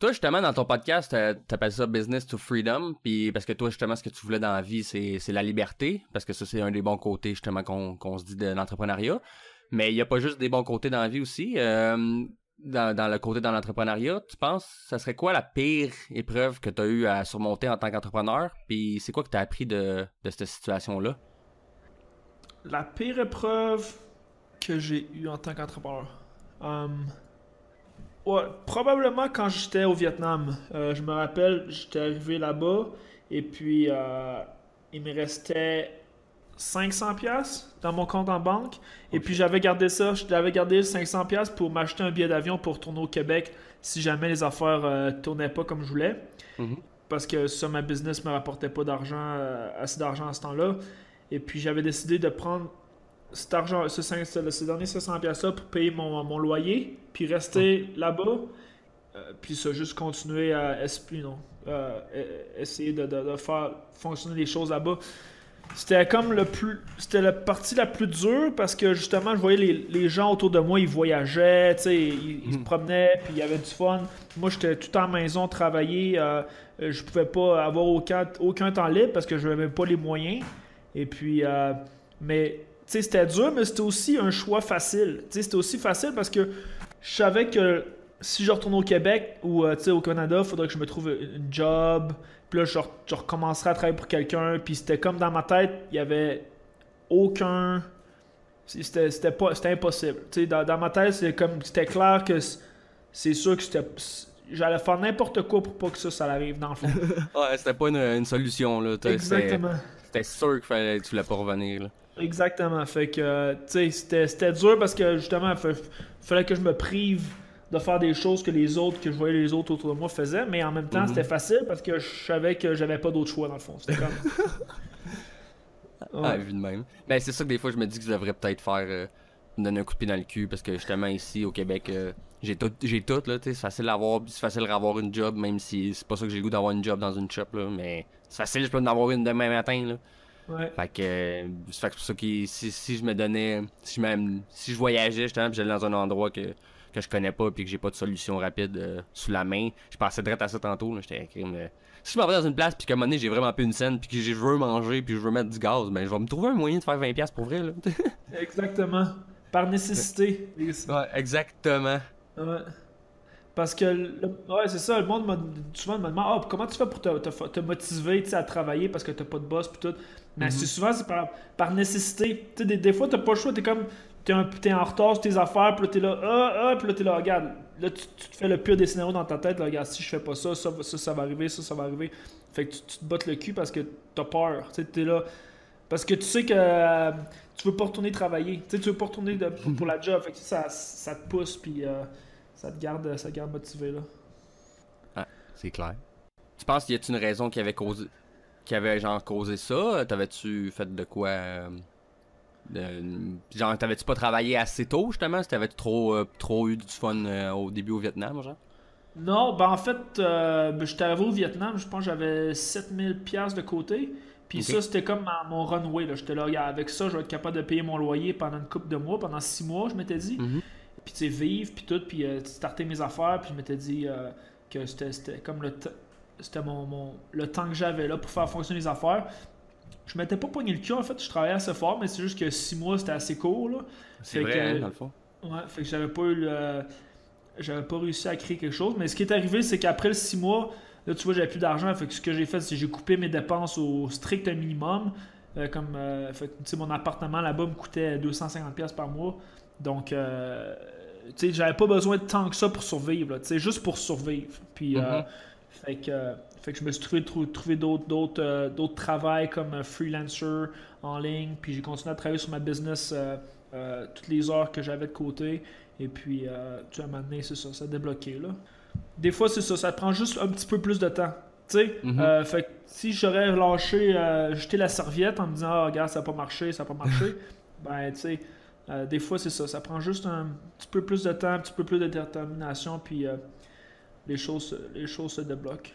Toi, justement, dans ton podcast, t'appelles ça Business to Freedom, puis parce que toi, justement, ce que tu voulais dans la vie, c'est la liberté, parce que ça, c'est un des bons côtés, justement, qu'on se dit de l'entrepreneuriat. Mais il n'y a pas juste des bons côtés dans la vie aussi. Dans le côté dans l'entrepreneuriat, tu penses, ça serait quoi la pire épreuve que tu as eu à surmonter en tant qu'entrepreneur? Puis c'est quoi que tu as appris de cette situation-là? La pire épreuve que j'ai eue en tant qu'entrepreneur. Ouais, probablement quand j'étais au Vietnam. Je me rappelle, j'étais arrivé là-bas et puis il me restait 500 pièces dans mon compte en banque et puis j'avais gardé ça, j'avais gardé 500 pièces pour m'acheter un billet d'avion pour retourner au Québec si jamais les affaires tournaient pas comme je voulais Mhm. parce que ça, ma business me rapportait pas d'argent, assez d'argent à ce temps-là. Et puis j'avais décidé de prendre cet argent, ces derniers 500 pièces là pour payer mon loyer, puis rester là-bas, puis ça, juste continuer à essayer de faire fonctionner les choses là-bas. C'était comme c'était la partie la plus dure parce que justement, je voyais les gens autour de moi, ils voyageaient, tu sais, ils se promenaient, puis il y avait du fun. Moi, j'étais tout en maison, travailler, je pouvais pas avoir aucun temps libre parce que je n'avais pas les moyens. Et puis, mais tu sais, c'était dur, mais c'était aussi un choix facile. Tu sais, c'était aussi facile parce que je savais que si je retourne au Québec ou tu sais, au Canada, il faudrait que je me trouve une job. Puis là, je recommencerais à travailler pour quelqu'un. Puis c'était comme dans ma tête, il y avait aucun. C'était impossible. Tu sais, dans ma tête, c'était clair que c'est sûr que j'allais faire n'importe quoi pour pas que ça arrive dans le fond. Ouais, c'était pas une solution, là. Exactement. C'était sûr que tu voulais pas revenir, là. Exactement. Fait que, tu sais, c'était dur parce que justement, il fallait que je me prive de faire des choses que je voyais les autres autour de moi faisaient, mais en même temps, c'était facile parce que je savais que j'avais pas d'autre choix dans le fond. C'était comme. Ah, Ouais. vu de même. Ben, c'est ça que des fois, je me dis que je devrais peut-être faire me donner un coup de pied dans le cul parce que justement, ici, au Québec, j'ai tout, là, tu sais, c'est facile d'avoir, c'est facile d'avoir une job, même si c'est pas ça que j'ai le goût d'avoir une job dans une shop, là, mais c'est facile, je peux en avoir une demain matin, là. Ouais. Fait que c'est pour ça que si je me donnais, si je voyageais justement, puis j'allais dans un endroit que je connais pas puis que j'ai pas de solution rapide sous la main, je pensais direct à ça tantôt, là, j'étais si je m'en vais dans une place puis qu'à un moment donné j'ai vraiment plus une scène puis que je veux manger puis je veux mettre du gaz, ben je vais me trouver un moyen de faire 20$ pour vrai, là. Exactement. Par nécessité. Ouais, exactement. Ouais. Parce que, ouais, c'est ça, le monde souvent me demande comment tu fais pour te motiver tu sais, à travailler parce que t'as pas de boss pis tout. Mais c'est souvent c'est par nécessité. Tu sais, des fois, t'as pas le choix, t'es en retard sur tes affaires, puis là, t'es là, puis là, t'es là, regarde, là, tu te fais le pire des scénarios dans ta tête, là, regarde, si je fais pas ça, ça va arriver, ça va arriver. Fait que tu te bottes le cul parce que t'as peur. Tu sais, t'es là. Parce que tu sais que tu veux pas retourner travailler. Tu sais, tu veux pas retourner pour la job. Fait que ça te pousse, puis ça te garde motivé, là. Ah, c'est clair. Tu penses qu'il y a une raison qui avait genre causé ça? T'avais-tu fait de quoi? Genre, t'avais-tu pas travaillé assez tôt, justement? T'avais-tu trop eu du fun au début au Vietnam, genre? Non, ben en fait, j'étais arrivé au Vietnam, je pense que j'avais 7000$ de côté. Puis Ok. ça, c'était comme mon runway, là. J'étais là, regarde, avec ça, je vais être capable de payer mon loyer pendant une couple de mois, pendant 6 mois, je m'étais dit. Mhm. Puis tu sais, vivre, puis tout, puis starter mes affaires, puis je m'étais dit que c'était comme c'était le temps que j'avais là pour faire fonctionner les affaires. Je m'étais pas pogné le cul, en fait, je travaillais assez fort, mais c'est juste que 6 mois, c'était assez court, là. C'est Fait vrai, hein, que, dans le fond. ouais, fait que j'avais pas réussi à créer quelque chose. Mais ce qui est arrivé, c'est qu'après le 6 mois, là, tu vois, j'avais plus d'argent. Fait que ce que j'ai fait, c'est que j'ai coupé mes dépenses au strict minimum. Fait que, tu sais, mon appartement là-bas me coûtait 250$ par mois. Donc, tu sais, j'avais pas besoin de tant que ça pour survivre, là, tu sais, juste pour survivre. Puis, Mhm. fait que je me suis trouvé d'autres travails comme freelancer en ligne. Puis j'ai continué à travailler sur ma business toutes les heures que j'avais de côté. Et puis, tu sais, à un moment donné, c'est ça, ça a débloqué, là. Des fois, c'est ça, ça prend juste un petit peu plus de temps. Tu sais, Mhm. fait que si j'aurais lâché, jeté la serviette en me disant, ah, regarde, ça n'a pas marché, ça n'a pas marché, ben, tu sais, des fois, c'est ça, ça prend juste un petit peu plus de temps, un petit peu plus de détermination, puis les choses se débloquent.